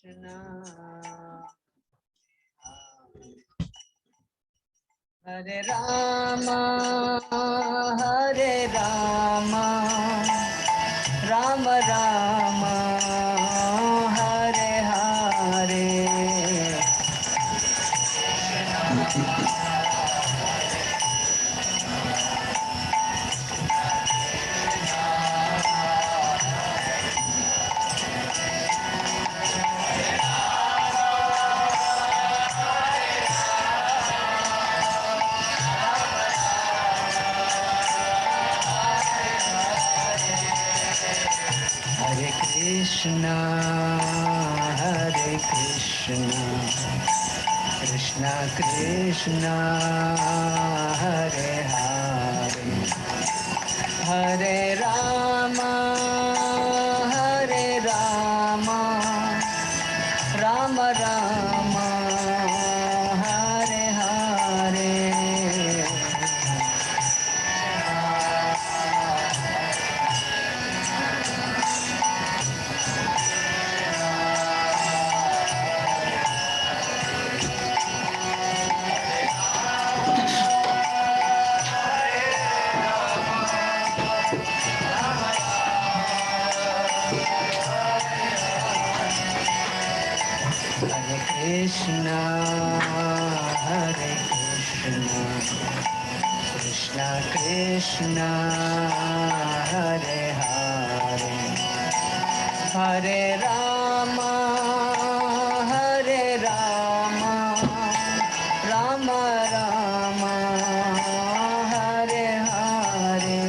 Krishna, Hare Rama, Hare Rama, Rama Rama, Hare Hare. Hare Krishna, Krishna Krishna, Hare Hare, Hare Rama, Rama Rama, Hare Hare. Krishna, Hare Krishna, Krishna Krishna, Hare Hare, Hare Rama, Rama Rama, Hare Hare.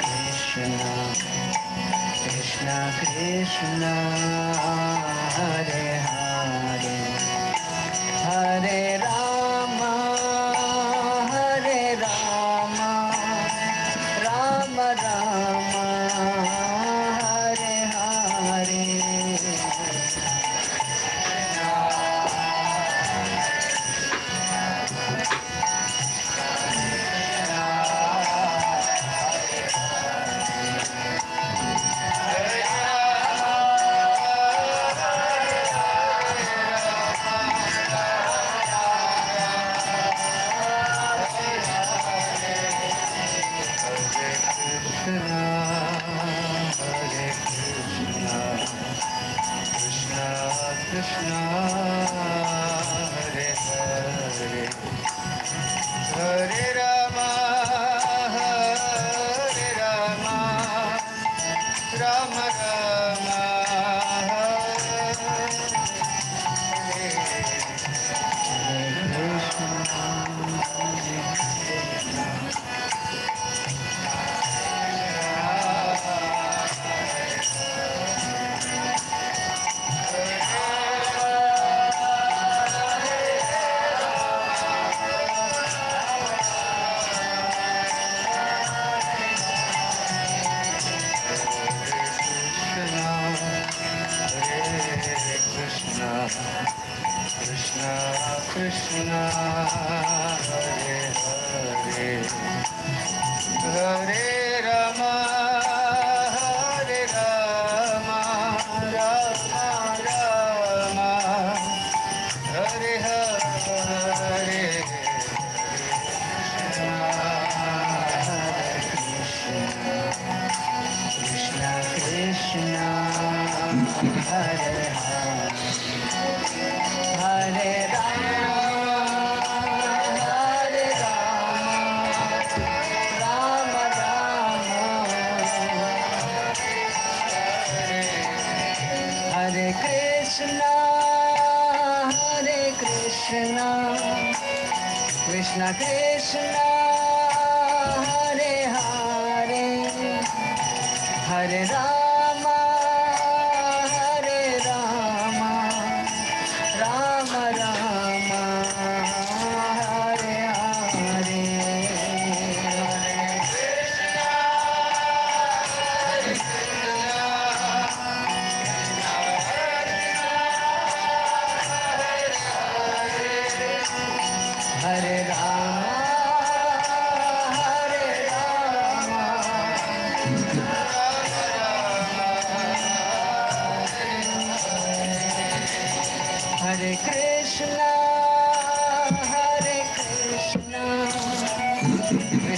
Krishna, Krishna Krishna, Hare Hare, Hare Rama, Rama Rama, Hare Hare. Krishna, Hare Hare, Hare Rama, Rama Rama, Hare Krishna, Krishna, Hare Hare, Hare Rama, Rama Rama, Hare Hare, Krishna, Krishna, Hare Hare. Hare Rama, Rama Rama, Hare Krishna, Krishna Krishna, Hare Hare, Hare Rama, Rama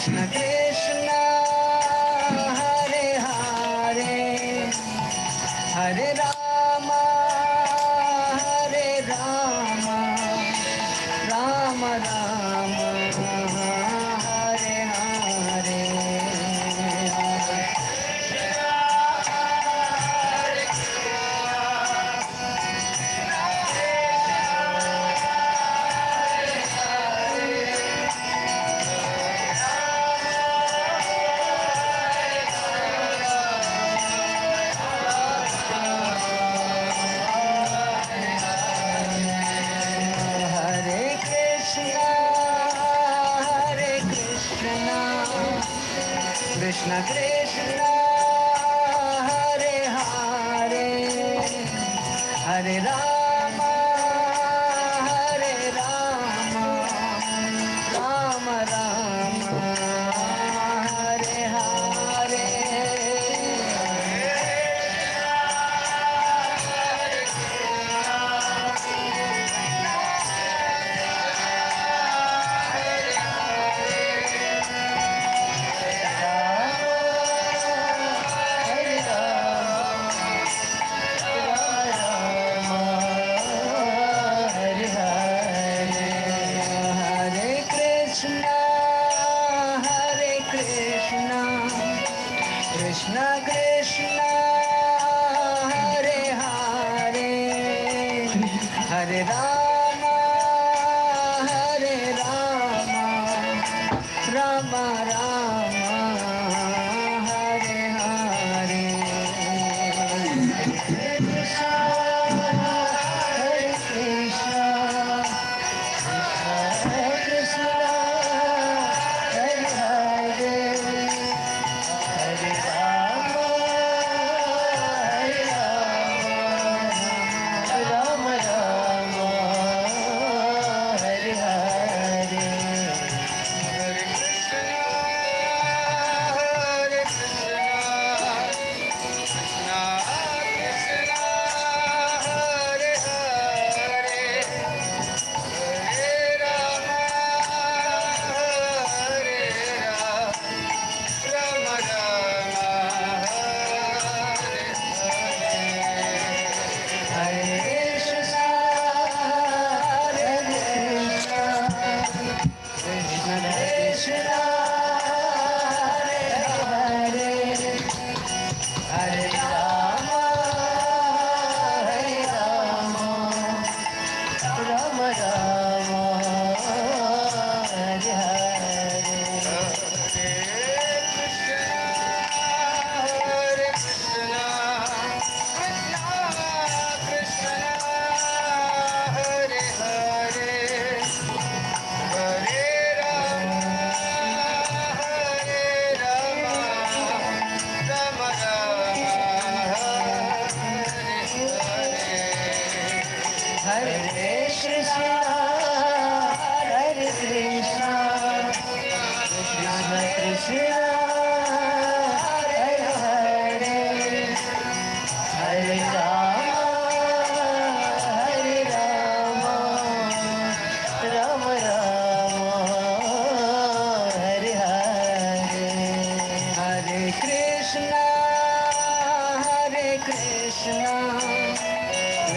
Krishna Krishna Hare Hare Hare Rama Hare Rama Rama Rama Hare Hare Krishna Krishna Hare Hare Hare Rama Hare Rama Rama Rama Hare Hare Krishna Krishna Hare Hare Hare Rama Hare Rama Rama Rama Hare Hare Krishna Hare Krishna Krishna Hare Hare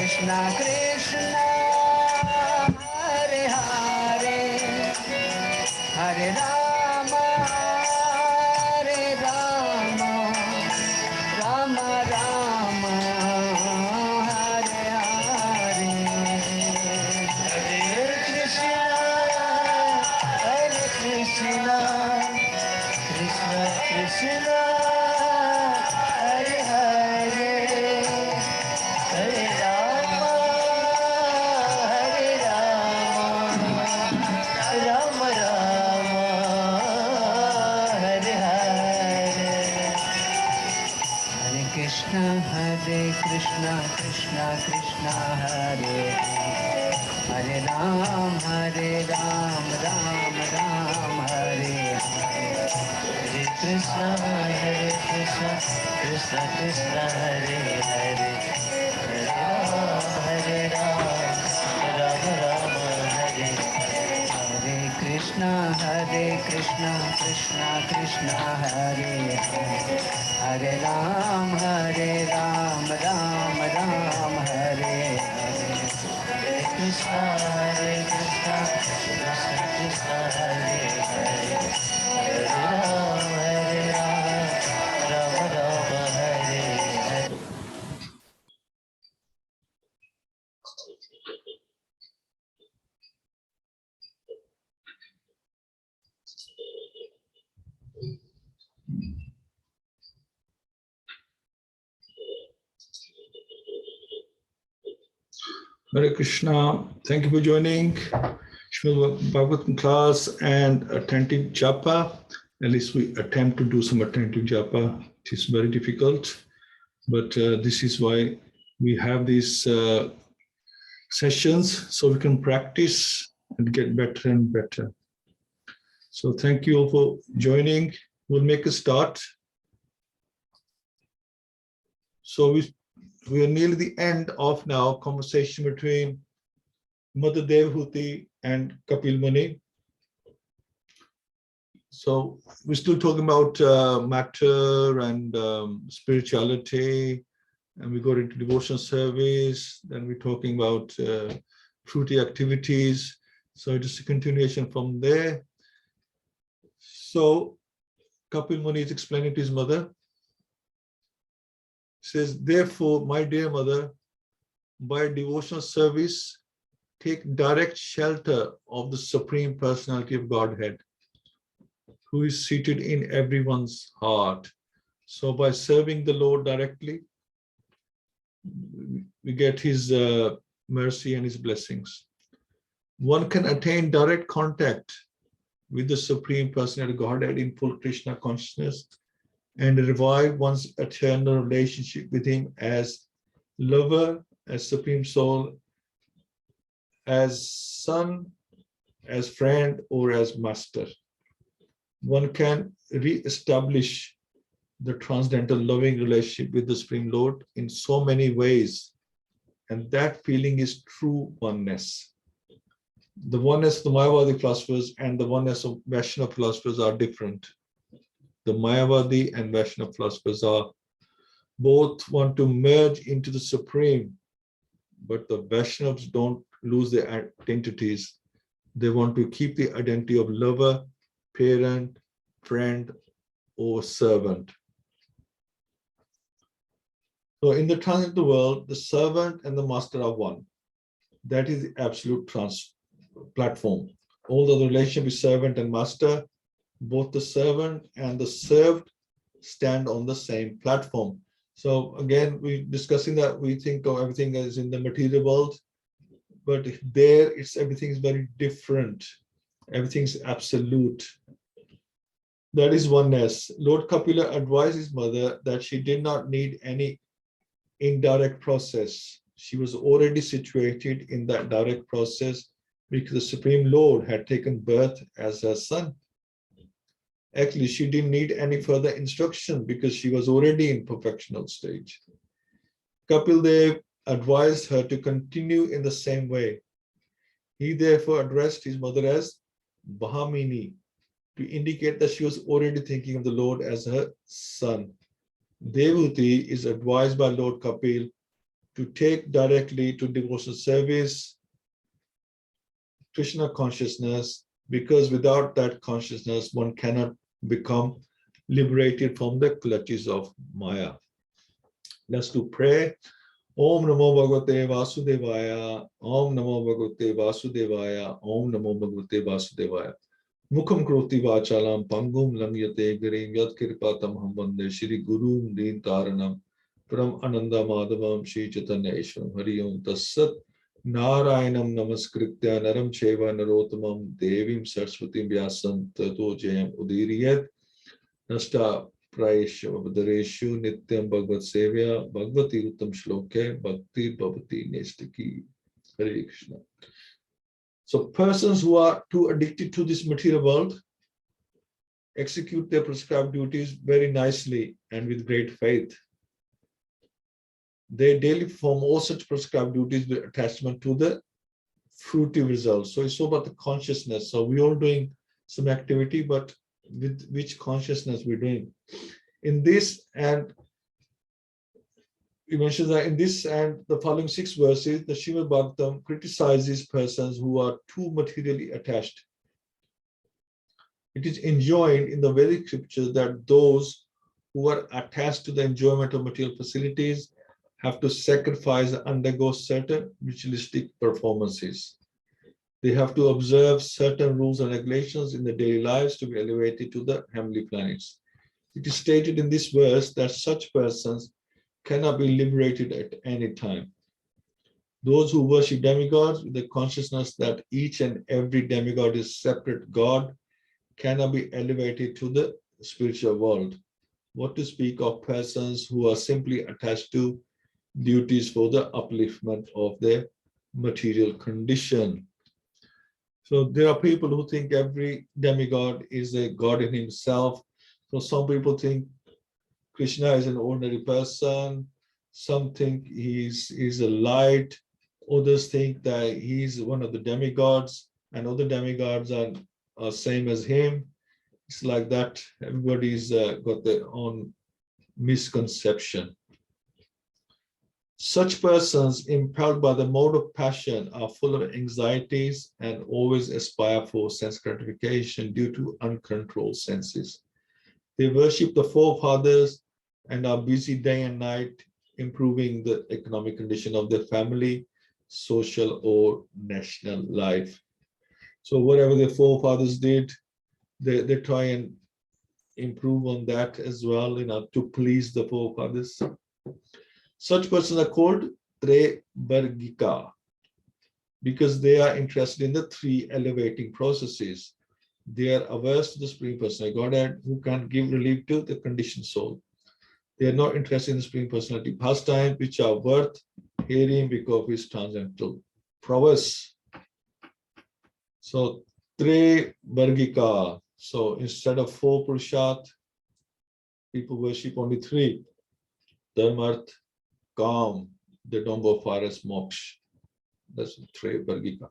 Krishna Krishna Hare Hare Hare Rama Hare Rama Rama Rama Hare Hare Hare Krishna Krishna Krishna Hare Hare Hare Rama Rama Rama Hare Hare Hare Krishna Krishna Krishna Hare Hare Ram Ram Ram Hare Hare Krishna Krishna Krishna Hare Hare Hare Ram Ram Hare Hare Krishna Krishna, Hare Krishna, Krishna Krishna, Hare Hare, Hare Ram, Ram Ram, Hare Hare. Krishna, Hare Krishna, Krishna Krishna, Hare Hare, Hare Ram, Ram Ram, Hare Hare. Hare Krishna, thank you for joining Srimad Bhagavatam class and attentive japa. At least we attempt to do some attentive japa. It is very difficult, but this is why we have these sessions so we can practice and get better and better. So thank you all for joining. We'll make a start. So we are nearly the end of now conversation between Mother Devhuti and Kapil Muni. So we're still talking about matter and spirituality, and we got into devotional service. Then we're talking about fruity activities. So just a continuation from there. So Kapil Muni is explaining to his mother. He says, therefore, my dear mother, by devotional service, take direct shelter of the Supreme Personality of Godhead, who is seated in everyone's heart. So by serving the Lord directly, we get his mercy and his blessings. One can attain direct contact with the Supreme Personality of Godhead in full Krishna consciousness and revive one's eternal relationship with him as lover, as Supreme Soul, as son, as friend, or as master. One can re-establish the transcendental loving relationship with the Supreme Lord in so many ways, and that feeling is true oneness. The oneness of the Mayavadi philosophers and the oneness of Vaishnava philosophers are different. The Mayavadi and Vaishnava philosophers are both want to merge into the Supreme, but the Vaishnavas don't lose their identities. They want to keep the identity of lover, parent, friend, or servant. So in the transcendental world, the servant and the master are one. That is the absolute platform. Although the relationship is servant and master, both the servant and the served stand on the same platform. So again, we're discussing that we think of everything as in the material world, but there everything is very different. Everything's absolute. That is oneness. Lord Kapila advised his mother that she did not need any indirect process. She was already situated in that direct process because the Supreme Lord had taken birth as her son. Actually, she didn't need any further instruction because she was already in perfectional stage. Kapil Dev advised her to continue in the same way. He therefore addressed his mother as Bahamini to indicate that she was already thinking of the Lord as her son. Devuti is advised by Lord Kapil to take directly to devotional service, Krishna consciousness, because without that consciousness, one cannot become liberated from the clutches of Maya. Let's do prayer. Om Namo Bhagavate Vasudevaya. Om Namo Bhagavate Vasudevaya. Om Namo Bhagavate Vasudevaya. Mukham Kroti Vachalam Pangum Langyate Girim Yat Kirpatam Hambande Shri Guru Din Taranam Pram Ananda Madhavam Shri Chaitanya Ishram Hari Om Tassat Narayanam Namaskritya Naram Cheva Narotamam Devim Saraswati Vyasam Tato Jayam Udiriyat Nasta Praesha Vadareshu Nityam Bhagavad Sevya Bhagavati Uttam Shloke Bhakti Bhavati Nestaki. Hare Krishna. So persons who are too addicted to this material world execute their prescribed duties very nicely and with great faith. They daily perform all such prescribed duties with attachment to the fruitive results. So it's all about the consciousness. So we're all doing some activity, but with which consciousness we're doing. In this, and he mentions that in this and the following 6 verses, the Srimad Bhagavatam criticizes persons who are too materially attached. It is enjoined in the Vedic scripture that those who are attached to the enjoyment of material facilities have to sacrifice and undergo certain ritualistic performances. They have to observe certain rules and regulations in their daily lives to be elevated to the heavenly planets. It is stated in this verse that such persons cannot be liberated at any time. Those who worship demigods with the consciousness that each and every demigod is a separate god cannot be elevated to the spiritual world. What to speak of persons who are simply attached to duties for the upliftment of their material condition. So there are people who think every demigod is a god in himself. So some people think Krishna is an ordinary person. Some think he's a light. Others think that he's one of the demigods, and other demigods are same as him. It's like that. Everybody's got their own misconception. Such persons, impelled by the mode of passion, are full of anxieties and always aspire for sense gratification due to uncontrolled senses. They worship the forefathers and are busy day and night improving the economic condition of their family, social or national life. So whatever their forefathers did, they try and improve on that as well, to please the forefathers. Such persons are called Trevargika because they are interested in the 3 elevating processes. They are averse to the Supreme Personality Godhead who can give relief to the conditioned soul. They are not interested in the Supreme Personality pastimes, which are worth hearing because of his transcendental prowess. So, Trevargika. So, instead of 4 Purushat, people worship only 3. Dharmarth, Kam, they don't go far as moksha. That's Trevargika.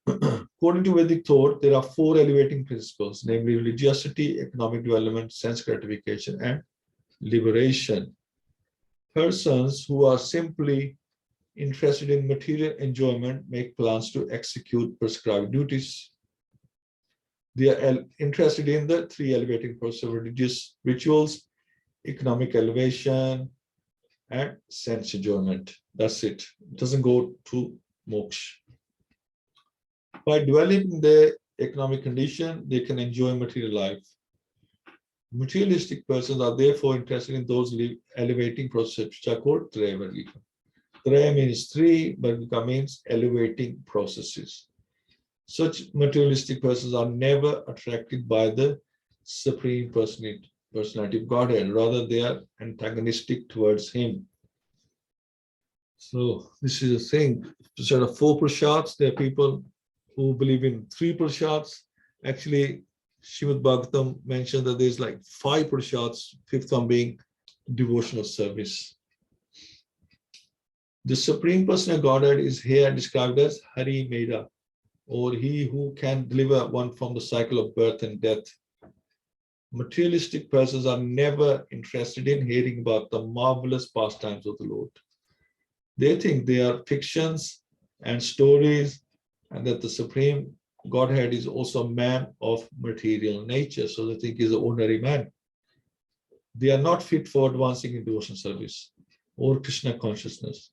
According to Vedic thought, there are 4 elevating principles, namely religiosity, economic development, sense gratification, and liberation. Persons who are simply interested in material enjoyment make plans to execute prescribed duties. They are interested in the 3 elevating processes of religious rituals, economic elevation, and sense enjoyment. That's it. It doesn't go to moksha. By developing their economic condition, they can enjoy material life. Materialistic persons are therefore interested in those elevating processes which are called Trevargika. Traya means 3, Vargika means elevating processes. Such materialistic persons are never attracted by the Supreme Personality of Godhead. Rather, they are antagonistic towards him. So this is the thing. Instead of 4 Purushats, there are people who believe in 3 Purushats. Actually, Srimad Bhagavatam mentioned that there's like 5 Purushats, 5th one being devotional service. The Supreme Personal Godhead is here described as Hari Mera, or he who can deliver one from the cycle of birth and death. Materialistic persons are never interested in hearing about the marvelous pastimes of the Lord. They think they are fictions and stories, and that the Supreme Godhead is also a man of material nature. So they think he's an ordinary man. They are not fit for advancing in devotion service or Krishna consciousness.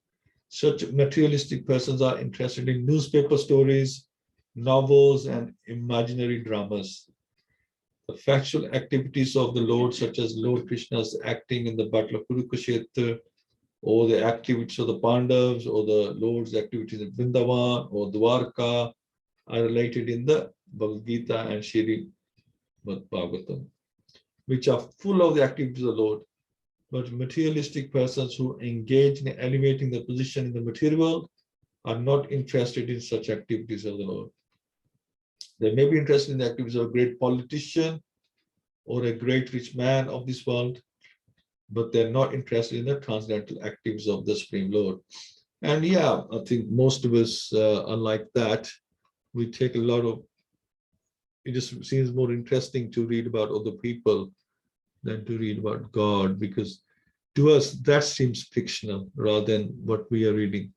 Such materialistic persons are interested in newspaper stories, novels, and imaginary dramas. The factual activities of the Lord, such as Lord Krishna's acting in the Battle of Kurukshetra, or the activities of the Pandavas, or the Lord's activities in Vrindavan or Dwarka, are related in the Bhagavad-Gita and Srimad Bhagavatam, which are full of the activities of the Lord. But materialistic persons who engage in elevating their position in the material world are not interested in such activities of the Lord. They may be interested in the activities of a great politician or a great rich man of this world, but they're not interested in the transcendental activities of the Supreme Lord. And yeah, I think most of us, unlike that, we take a lot of it just seems more interesting to read about other people than to read about God, because to us that seems fictional rather than what we are reading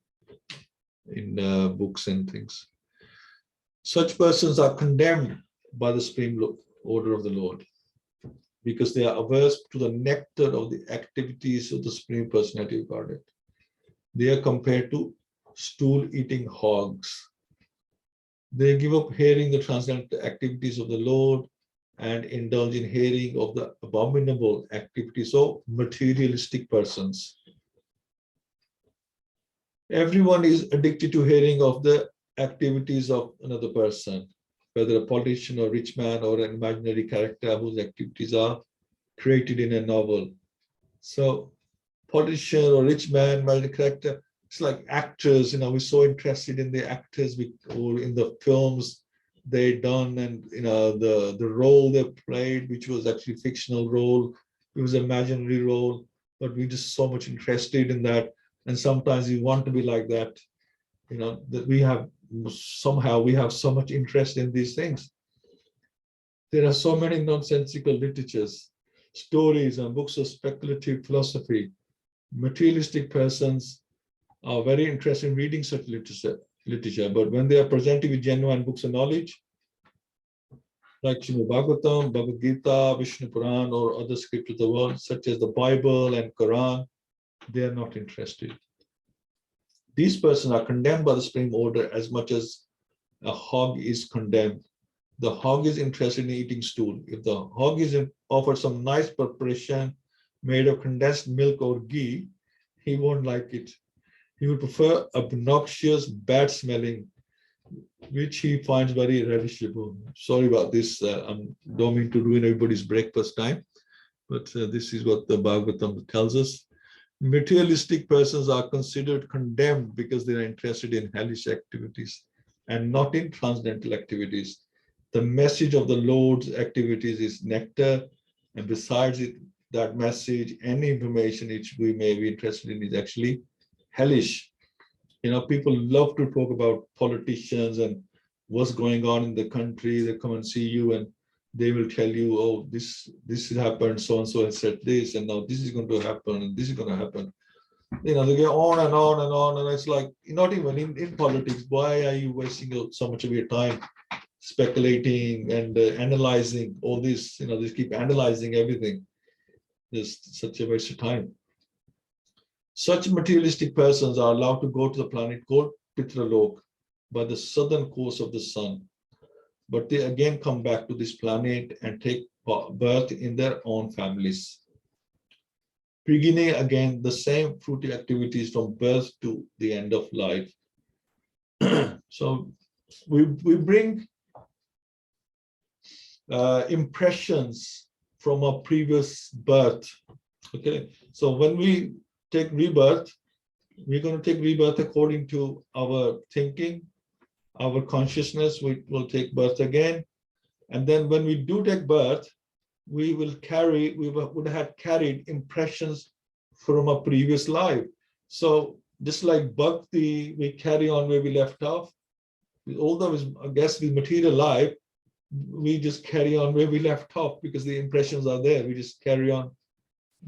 in books and things. Such persons are condemned by the supreme order of the Lord because they are averse to the nectar of the activities of the Supreme Personality of Godhead. They are compared to stool-eating hogs. They give up hearing the transcendental activities of the Lord and indulge in hearing of the abominable activities of materialistic persons. Everyone is addicted to hearing of the activities of another person, whether a politician or rich man or an imaginary character whose activities are created in a novel. So politician or rich man, imaginary character, it's like actors, we're so interested in the actors or in the films they done, and the role they played, which was actually fictional role, it was an imaginary role, but we're just so much interested in that. And sometimes we want to be like that, that we have so much interest in these things. There are so many nonsensical literatures, stories, and books of speculative philosophy. Materialistic persons are very interested in reading such literature, but when they are presented with genuine books of knowledge, like Srimad Bhagavatam, Bhagavad-Gita, Vishnu Puran, or other scriptures of the world, such as the Bible and Quran, they are not interested. These persons are condemned by the Supreme Order as much as a hog is condemned. The hog is interested in eating stool. If the hog is offered some nice preparation made of condensed milk or ghee, he won't like it. He would prefer obnoxious, bad-smelling, which he finds very relishable. Sorry about this. I don't mean to ruin everybody's breakfast time, but this is what the Bhagavatam tells us. Materialistic persons are considered condemned because they are interested in hellish activities and not in transcendental activities. The message of the Lord's activities is nectar, and besides that message, any information which we may be interested in is actually hellish. People love to talk about politicians and what's going on in the country. They come and see you and they will tell you, oh, this happened, so and so has said this, and now this is going to happen, and this is going to happen. They go on and on and on, and it's like, not even in politics. Why are you wasting so much of your time speculating and analyzing all this? They keep analyzing everything. It's such a waste of time. Such materialistic persons are allowed to go to the planet called Pitralok by the southern course of the sun. But they again come back to this planet and take birth in their own families, beginning again the same fruitive activities from birth to the end of life. So we bring impressions from our previous birth. Okay, so when we take rebirth, we're going to take rebirth according to our thinking, our consciousness. We will take birth again, and then when we do take birth, we would have carried impressions from a previous life. So just like bhakti, we carry on where we left off. Although I guess with material life, we just carry on where we left off because the impressions are there. We just carry on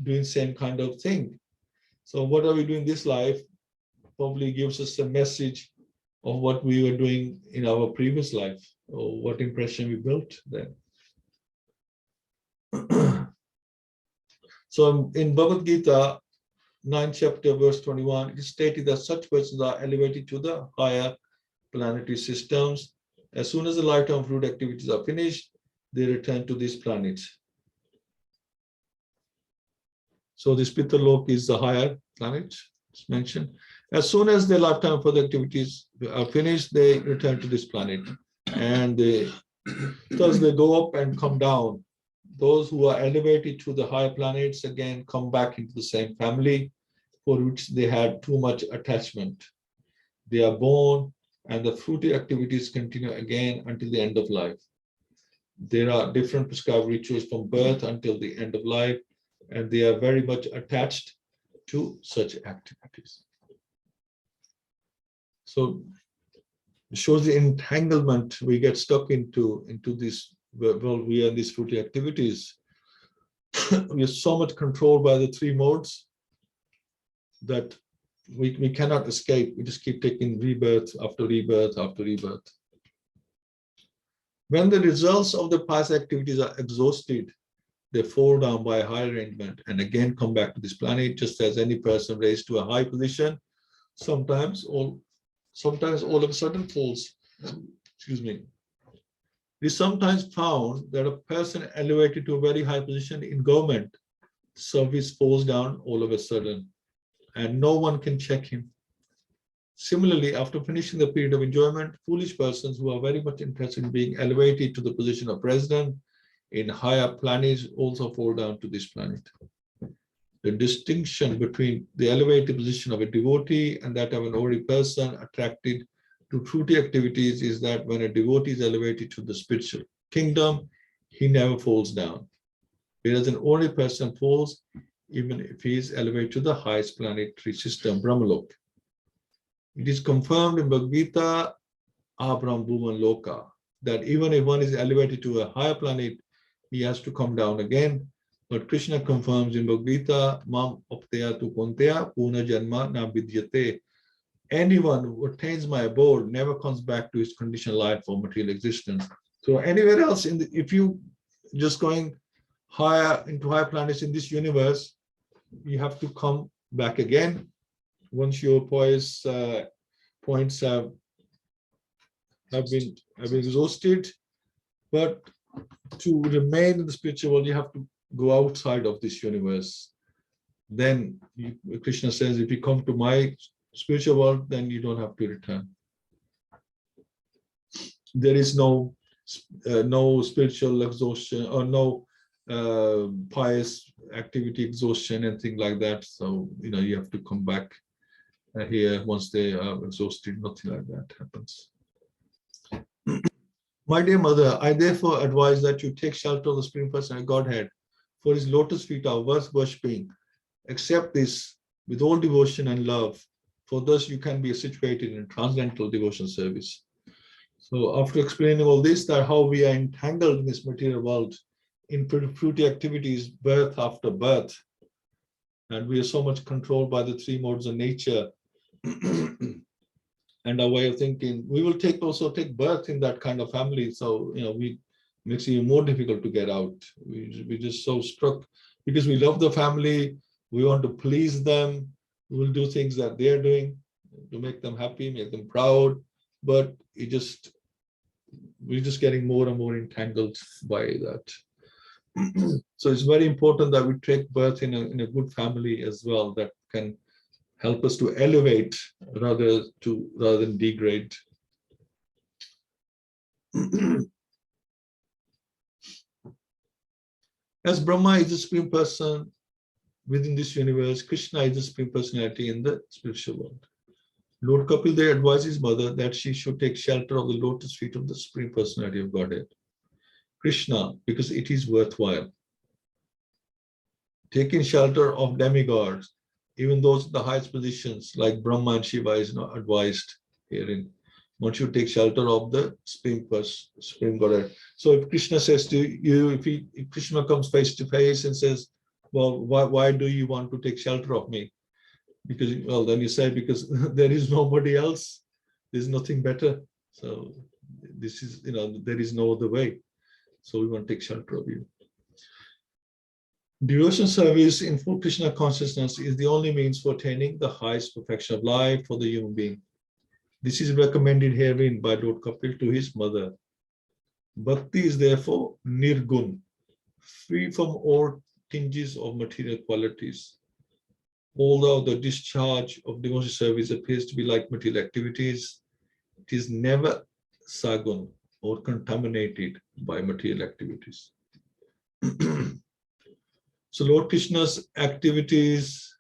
doing the same kind of thing. So what are we doing this life probably gives us a message of what we were doing in our previous life, or what impression we built then. So in Bhagavad-Gita, 9th chapter, verse 21, it is stated that such persons are elevated to the higher planetary systems. As soon as the lifetime of fruit activities are finished, they return to these planets. So this Pitralok is the higher planet, it's mentioned. As soon as their lifetime for the activities are finished, they return to this planet. And thus they go up and come down. Those who are elevated to the higher planets again come back into the same family for which they had too much attachment. They are born, and the fruitive activities continue again until the end of life. There are different prescribed rituals from birth until the end of life, and they are very much attached to such activities. So shows the entanglement we get stuck into this. Well, we are in these fruitive activities. We are so much controlled by the three modes that we cannot escape. We just keep taking rebirth after rebirth after rebirth. When the results of the past activities are exhausted, they fall down by a high arrangement and again come back to this planet, just as any person raised to a high position sometimes all of a sudden falls. Excuse me. It is sometimes found that a person elevated to a very high position in government service falls down all of a sudden, and no one can check him. Similarly, after finishing the period of enjoyment, foolish persons who are very much interested in being elevated to the position of president in higher planets also fall down to this planet. The distinction between the elevated position of a devotee and that of an ordinary person attracted to fruitive activities is that when a devotee is elevated to the spiritual kingdom, he never falls down, whereas an ordinary person falls even if he is elevated to the highest planetary system, Brahmalok. It is confirmed in Bhagavad-Gita, Abram Bhuvan Loka, that even if one is elevated to a higher planet, he has to come down again. But Krishna confirms in Bhagavad-Gita, Mam Apteya tu Kunteya Puna Janma Na Vidyate. Anyone who attains my abode never comes back to his conditioned life or material existence. So anywhere else, if you just going higher into higher planets in this universe, you have to come back again once your points have been exhausted. But to remain in the spiritual world, you have to go outside of this universe. Then Krishna says, if you come to my spiritual world, then you don't have to return. There is no spiritual exhaustion or no pious activity exhaustion, anything like that. So you have to come back here once they are exhausted. Nothing like that happens. My dear mother, I therefore advise that you take shelter of the Supreme Personality Godhead, for his lotus feet are worth worshipping. Accept this with all devotion and love, for thus you can be situated in transcendental devotion service. So after explaining all this, that how we are entangled in this material world, in fruitive activities, birth after birth, and we are so much controlled by the three modes of nature and our way of thinking, we will also take birth in that kind of family. So we makes it even more difficult to get out. We're just so struck because we love the family, we want to please them, we will do things that they're doing to make them happy, make them proud, but we're just getting more and more entangled by that. So it's very important that we take birth in a good family as well, that can help us to elevate rather than degrade. As Brahma is the Supreme Person within this universe, Krishna is the Supreme Personality in the spiritual world. Lord Kapil Dev advised his mother that she should take shelter of the lotus feet of the Supreme Personality of Godhead, Krishna, because it is worthwhile. Taking shelter of demigods, even those in the highest positions like Brahma and Shiva, is not advised herein. One should take shelter of the Supreme Godhead. So if Krishna says to you, if Krishna comes face to face and says, well, why do you want to take shelter of me? Because, well, then you say, because there is nobody else, there's nothing better. So this is, there is no other way. So we want to take shelter of you. Devotion service in full Krishna consciousness is the only means for attaining the highest perfection of life for the human being. This is recommended herein by Lord Kapil to his mother. Bhakti is therefore nirgun, free from all tinges of material qualities. Although the discharge of devotion service appears to be like material activities, it is never sagun or contaminated by material activities. So Lord Krishna's activities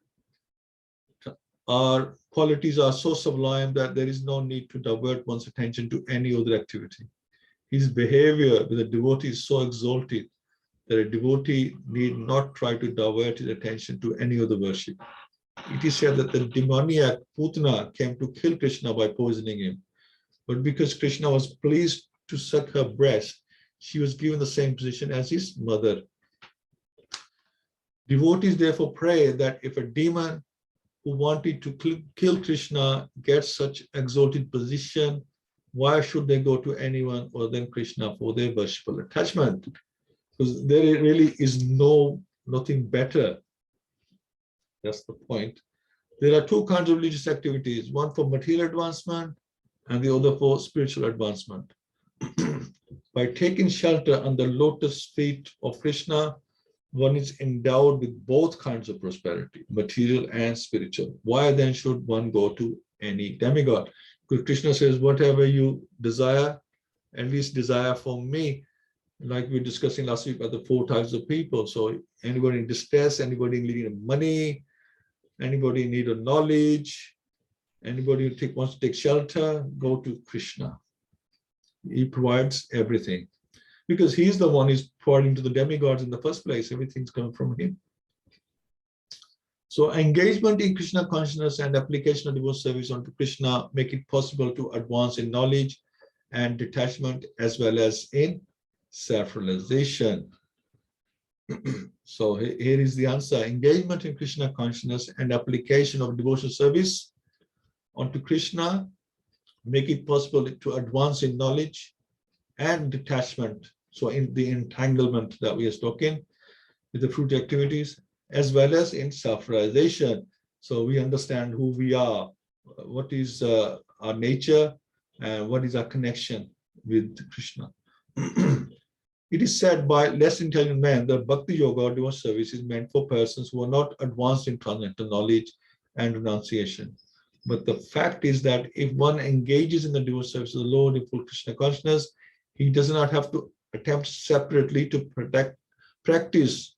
qualities are so sublime that there is no need to divert one's attention to any other activity. His behavior with a devotee is so exalted that a devotee need not try to divert his attention to any other worship. It is said that the demoniac Putana came to kill Krishna by poisoning him. But because Krishna was pleased to suck her breast, she was given the same position as his mother. Devotees therefore pray that if a demon who wanted to kill Krishna gets such exalted position, why should they go to anyone other than Krishna for their worshipful attachment? Because there really is nothing better. That's the point. There are two kinds of religious activities, one for material advancement and the other for spiritual advancement. By taking shelter under lotus feet of Krishna, one is endowed with both kinds of prosperity, material and spiritual. Why then should one go to any demigod? Because Krishna says, whatever you desire, at least desire from me. Like we were discussing last week about the 4 types of people. So anybody in distress, anybody needing money, anybody in need of knowledge, anybody who wants to take shelter, go to Krishna. He provides everything. Because he's the one who's providing to the demigods in the first place. Everything's coming from him. So engagement in Krishna consciousness and application of devotional service onto Krishna make it possible to advance in knowledge and detachment as well as in self-realization. So here is the answer. Engagement in Krishna consciousness and application of devotional service onto Krishna make it possible to advance in knowledge and detachment. So in the entanglement that we are talking with the fruit activities, as well as in self-realization. So we understand who we are, what is our nature, and what is our connection with Krishna. It is said by less intelligent men that Bhakti Yoga or devotional service is meant for persons who are not advanced in transcendental knowledge and renunciation. But the fact is that if one engages in the devotional service of the Lord in full Krishna consciousness, he does not have to attempt separately to practice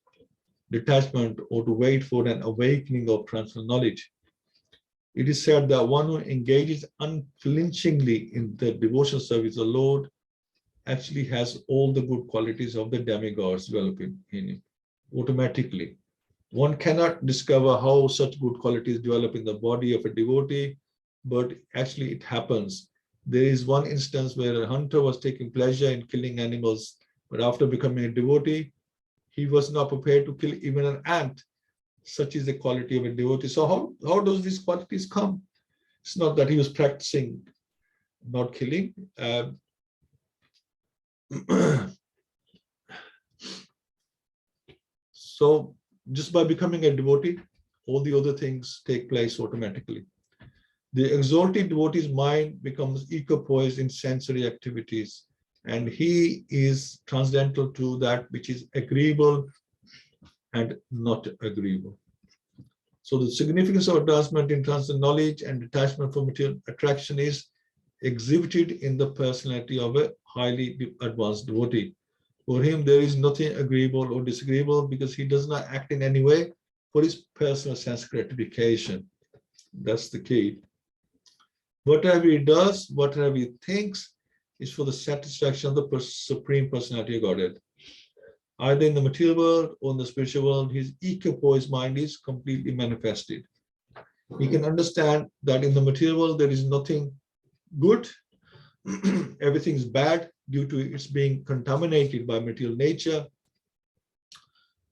detachment or to wait for an awakening of transcendental knowledge. It is said that one who engages unflinchingly in the devotional service of the Lord actually has all the good qualities of the demigods developing in him automatically. One cannot discover how such good qualities develop in the body of a devotee, but actually it happens. There is one instance where a hunter was taking pleasure in killing animals, but after becoming a devotee, he was not prepared to kill even an ant. Such is the quality of a devotee. So how does these qualities come? It's not that he was practicing not killing. So just by becoming a devotee, all the other things take place automatically. The exalted devotee's mind becomes equipoised in sensory activities, and he is transcendental to that which is agreeable and not agreeable. So the significance of advancement in transcendental knowledge and detachment from material attraction is exhibited in the personality of a highly advanced devotee. For him, there is nothing agreeable or disagreeable because he does not act in any way for his personal sense gratification. That's the key. Whatever he does, whatever he thinks, is for the satisfaction of the Supreme Personality of Godhead. Either in the material world or in the spiritual world, his equipoised mind is completely manifested. He can understand that in the material world, there is nothing good. Everything is bad due to its being contaminated by material nature.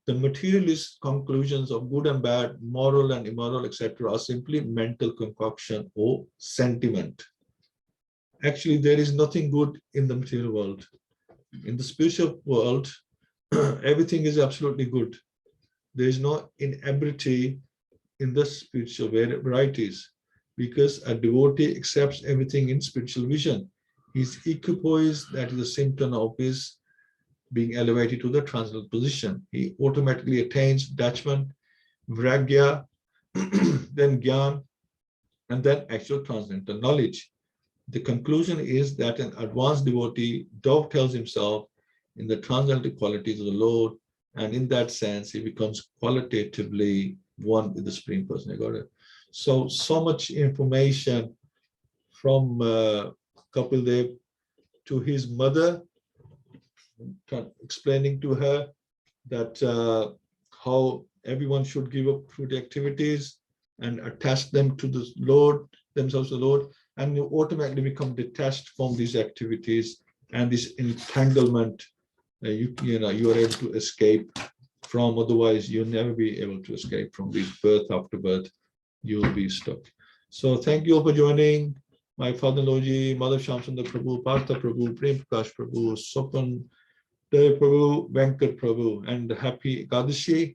The materialist conclusions of good and bad, moral and immoral, etc., are simply mental concoction or sentiment. Actually, there is nothing good in the material world. In the spiritual world, everything is absolutely good. There is no inebriety in the spiritual varieties because a devotee accepts everything in spiritual vision. His equipoise, that is a symptom of his being elevated to the transcendental position. He automatically attains detachment, vragya, then gyan, and then actual transcendental knowledge. The conclusion is that an advanced devotee dovetails himself in the transcendental qualities of the Lord, and in that sense, he becomes qualitatively one with the Supreme Personality of Godhead. So much information from Kapil Dev to his mother, explaining to her that how everyone should give up fruit activities and attach them to the Lord, themselves to the Lord. and you automatically become detached from these activities and this entanglement. You are able to escape from. Otherwise, you'll never be able to escape from this birth after birth. You'll be stuck. So thank you all for joining. My father-in-law ji, Mother Shamsundar Prabhu, Partha Prabhu, Prem Prakash Prabhu, Sopan Dev Prabhu, Venkat Prabhu, and happy Ekadashi.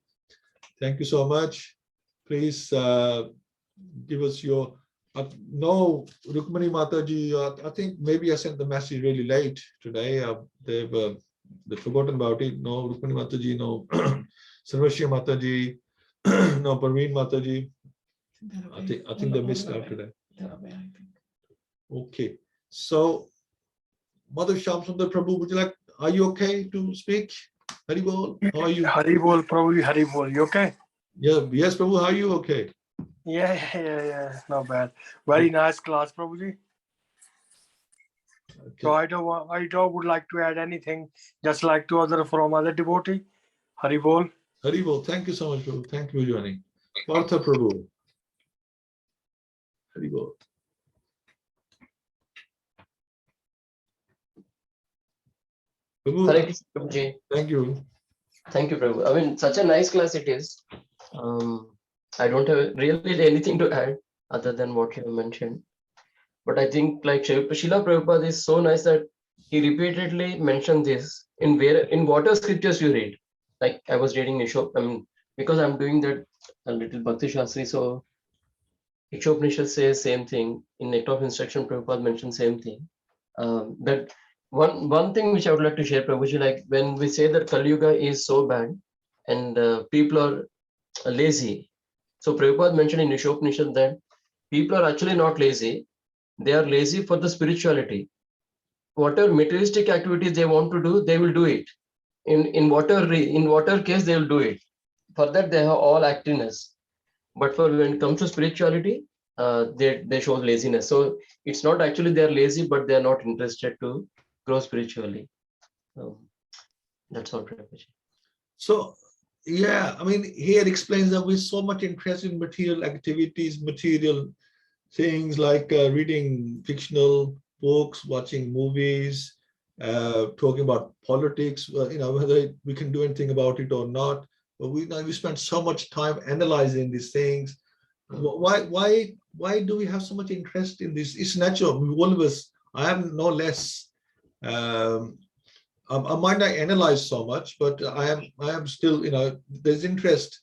Thank you so much. Please give us your. No, Rukmani Mataji, I think maybe I sent the message really late today. They've forgotten about it. No, Rukmani Mataji, no, Sarvashya Mataji, no, Parveen Mataji. I think they missed out today. Okay, so Mother Shamsundar Prabhu, would you like? Are you okay to speak? Hari Bol, how are you? Hari Bol, Prabhu, Hari Bol. You okay? Yeah, yes, Prabhu, how are you? Okay. Yeah. Not bad. Very nice class, Prabhuji. Okay. So I don't would like to add anything, just like to other from other devotee. Hari Bol. Hari Bol, thank you so much, Prabhu. Thank you for joining. Partha Prabhu. Hari Bol. Prabhu, Hare Krishna, Prabhuji. thank you. Thank you, Prabhu. I mean, such a nice class it is. I don't have really anything to add other than what you have mentioned. But I think like Srila Prabhupada is so nice that he repeatedly mentioned this in whatever scriptures you read. Like I was reading Ishop, I mean, because I'm doing that a little Bhakti Shastri, so Ishopnishat says same thing. In Nectar of Instruction, Prabhupada mentioned same thing. That one thing which I would like to share, Prabhuji, like when we say that Kali Yuga is so bad and people are lazy. So Prabhupada mentioned in Ishopnishat that people are actually not lazy. They are lazy for the spirituality. Whatever materialistic activities they want to do, they will do it. In whatever case, they will do it. For that, they have all activeness. But for when it comes to spirituality, they show laziness. So it's not actually they are lazy, but they are not interested to grow spiritually. That's all, Prabhuji. So, yeah, I mean, here explains that with so much interest in material activities, material things like reading fictional books, watching movies, talking about politics, whether we can do anything about it or not. But we spend so much time analyzing these things. Why do we have so much interest in this? It's natural. All of us, I am no less. I might not analyze so much, but I am still, there's interest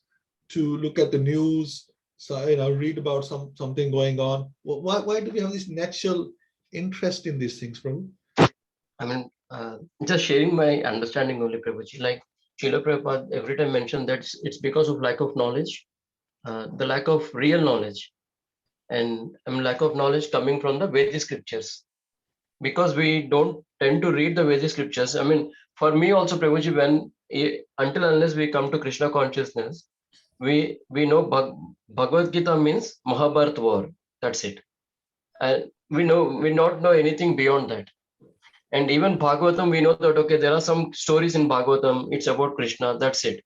to look at the news, so read about something going on. Why do we have this natural interest in these things, Prabhu? I mean, just sharing my understanding only, Prabhuji. Like Srila Prabhupada every time mentioned that it's because of lack of knowledge, the lack of real knowledge, and lack of knowledge coming from the Vedic scriptures. Because we don't tend to read the Vedic scriptures. I mean, for me also, Prabhuji, until unless we come to Krishna consciousness, we know Bhagavad-Gita means Mahabharata war. That's it. And we not know anything beyond that. And even Bhagavatam, we know that, okay, there are some stories in Bhagavatam, it's about Krishna, that's it.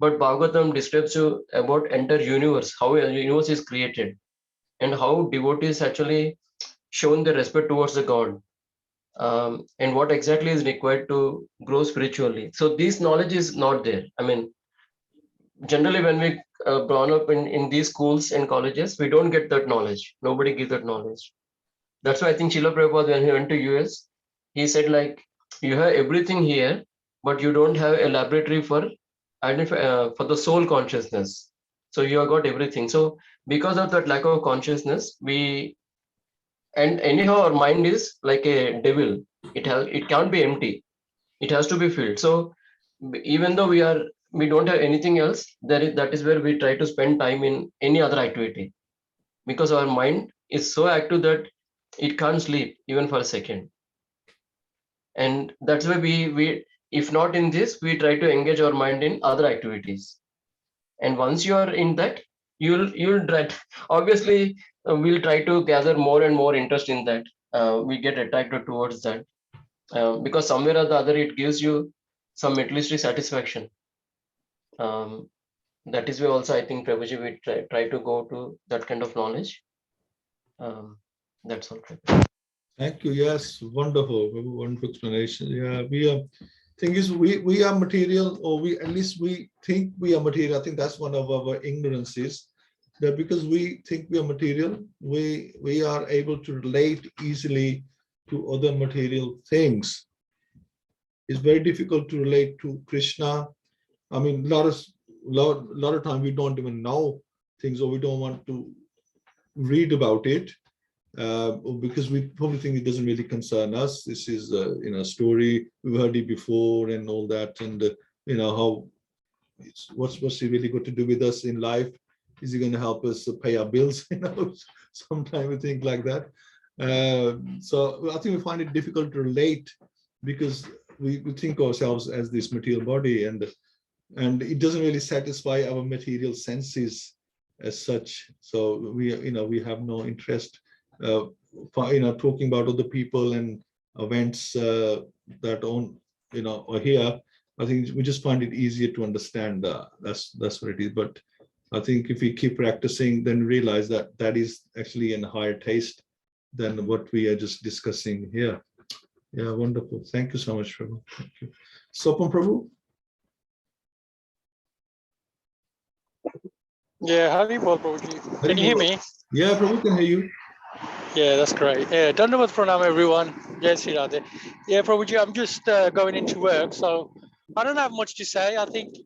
But Bhagavatam describes you about entire universe, how a universe is created, and how devotees actually shown their respect towards the God. And what exactly is required to grow spiritually. So this knowledge is not there. I mean, generally when we grown up in these schools and colleges, we don't get that knowledge. Nobody gives that knowledge. That's why I think Srila Prabhupada, when he went to US, he said like, you have everything here, but you don't have a laboratory for the soul consciousness. So you have got everything. So because of that lack of consciousness, and anyhow our mind is like a devil. It can't be empty. It has to be filled. So even though we don't have anything else, that is where we try to spend time in any other activity, because our mind is so active that it can't sleep even for a second. And that's why we if not in this, we try to engage our mind in other activities. And once you are in that, you'll try obviously we'll try to gather more and more interest in that. We get attracted towards that, because somewhere or the other it gives you some materialistic satisfaction. That is why also I think, Prabhuji, we try to go to that kind of knowledge. That's all. Prabhuji. Thank you. Yes, wonderful, wonderful explanation. Yeah, we are. Thing is, we are material, or we at least we think we are material. I think that's one of our ignorances. That because we think we are material, we are able to relate easily to other material things. It's very difficult to relate to Krishna. I mean, lot of time we don't even know things, or we don't want to read about it. Because we probably think it doesn't really concern us. This is a story we've heard it before and all that, and how what's it really got to do with us in life? Is he going to help us pay our bills? Sometimes we think like that. So I think we find it difficult to relate because we think ourselves as this material body, and it doesn't really satisfy our material senses as such. So we have no interest talking about other people and events that are here. I think we just find it easier to understand. That's what it is. But I think if we keep practicing, then realize that that is actually in higher taste than what we are just discussing here. Yeah, wonderful. Thank you so much, Prabhu. Thank you. Sopam Prabhu. Yeah, Hari Bol Prabhuji. Can you hear me? Yeah, Prabhu, can hear you. Yeah, that's great. Yeah, Dandavat Pranam, everyone. Jai Sri Radhe. Yeah, Prabhuji, I'm just going into work, so I don't have much to say. I think,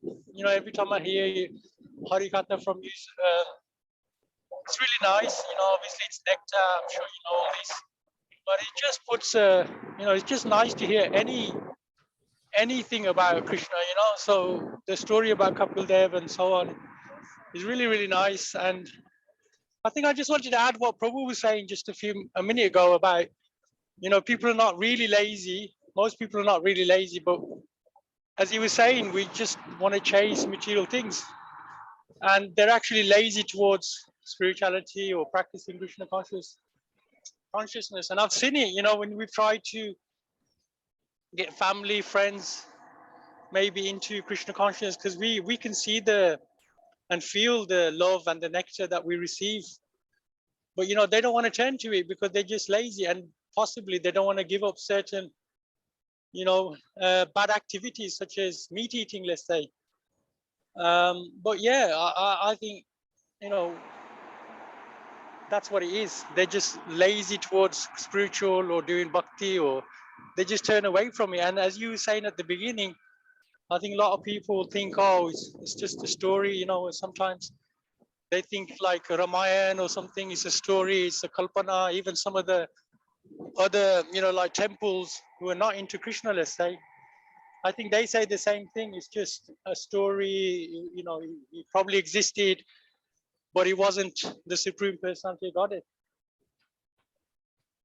every time I hear Hari Katha from you, it's really nice. Obviously it's nectar. I'm sure you know all this, but it just puts, it's just nice to hear anything about Krishna. So the story about Kapil Dev and so on is really, really nice. And I think I just wanted to add what Prabhu was saying just a minute ago about, people are not really lazy. Most people are not really lazy, but as he was saying, we just want to chase material things. And they're actually lazy towards spirituality or practicing Krishna consciousness. And I've seen it, when we've tried to get family, friends, maybe into Krishna consciousness, because we can see and feel the love and the nectar that we receive. But they don't want to turn to it because they're just lazy, and possibly they don't want to give up certain bad activities such as meat eating, let's say. But yeah, I think that's what it is. They're just lazy towards spiritual or doing bhakti, or they just turn away from it. And as you were saying at the beginning, I think a lot of people think, oh, it's just a story. Sometimes they think like Ramayana or something is a story, it's a kalpana. Even some of the other, like temples who are not into Krishna, let's say, I think they say the same thing. It's just a story, it probably existed, but it wasn't the Supreme Personality of Godhead.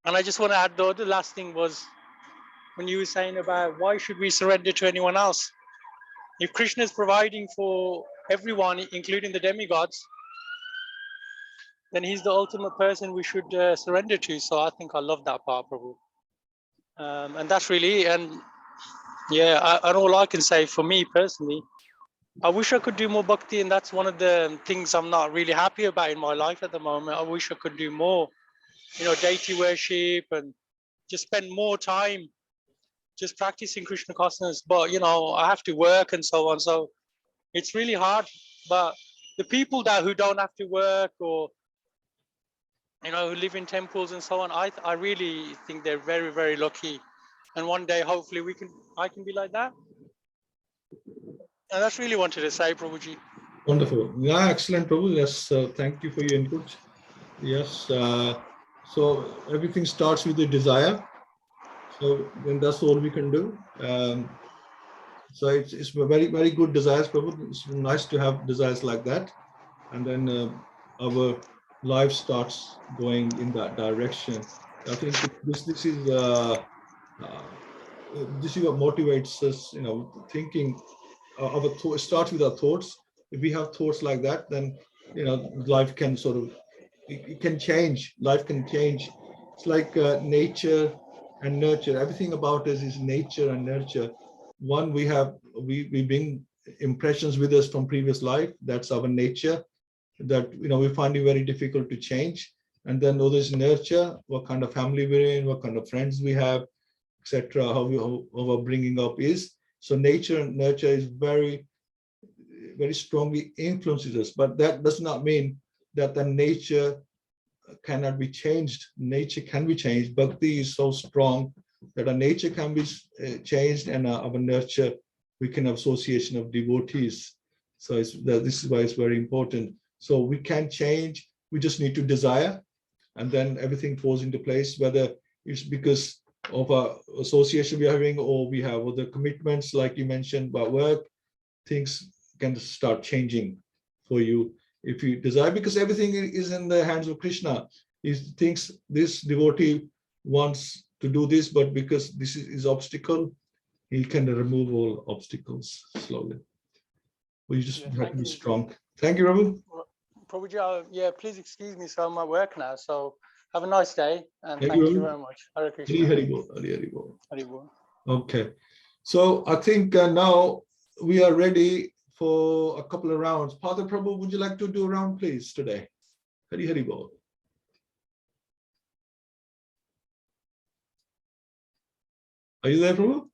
And I just want to add, though, the last thing was when you were saying about why should we surrender to anyone else? If Krishna is providing for everyone, including the demigods, then he's the ultimate person we should surrender to. So I think I love that part, Prabhu. And that's really, and yeah, and all I can say for me personally, I wish I could do more bhakti, and that's one of the things I'm not really happy about in my life at the moment. I wish I could do more, deity worship and just spend more time just practicing Krishna consciousness. But, I have to work and so on. So it's really hard. But the people who don't have to work, or, who live in temples and so on, I really think they're very, very lucky. And one day, hopefully, I can be like that. And that's really wanted to say, Prabhuji. Wonderful. Yeah, excellent, Prabhu. Yes, thank you for your input. Yes. So everything starts with the desire. So then that's all we can do. So it's very, very good desires, Prabhu. It's nice to have desires like that. And then our life starts going in that direction. I think this is what motivates us, thinking it starts with our thoughts. If we have thoughts like that, then life can sort of it can change. Life can change. It's like nature and nurture. Everything about us is nature and nurture. One, we bring impressions with us from previous life. That's our nature. That we find it very difficult to change. And then others nurture, what kind of family we're in, what kind of friends we have, etc. How our bringing up is. So nature and nurture is very strongly influences us, but that does not mean that the nature cannot be changed. Nature can be changed. Bhakti is so strong that our nature can be changed, and our nurture, we can have association of devotees. So this is why it's very important. So we can change, we just need to desire, and then everything falls into place, whether it's because of our association we're having, or we have other commitments, like you mentioned about work, things can start changing for you if you desire, because everything is in the hands of Krishna. He thinks this devotee wants to do this, but because this is obstacle, he can remove all obstacles slowly. We just Yeah, have thank to be you. strong. Thank you, Rabu. Prabhuji, yeah, please excuse me, so I'm at work now. So have a nice day, and Thank thank you, you Rabu. very much. Hare Hari Krishna. Hari Bol, Hari Hari Bol. Hari Bol. Okay, so I think now we are ready for a couple of rounds. Father Prabhu, would you like to do a round, please, today? Hari Hari Bol. Are you there, Prabhu?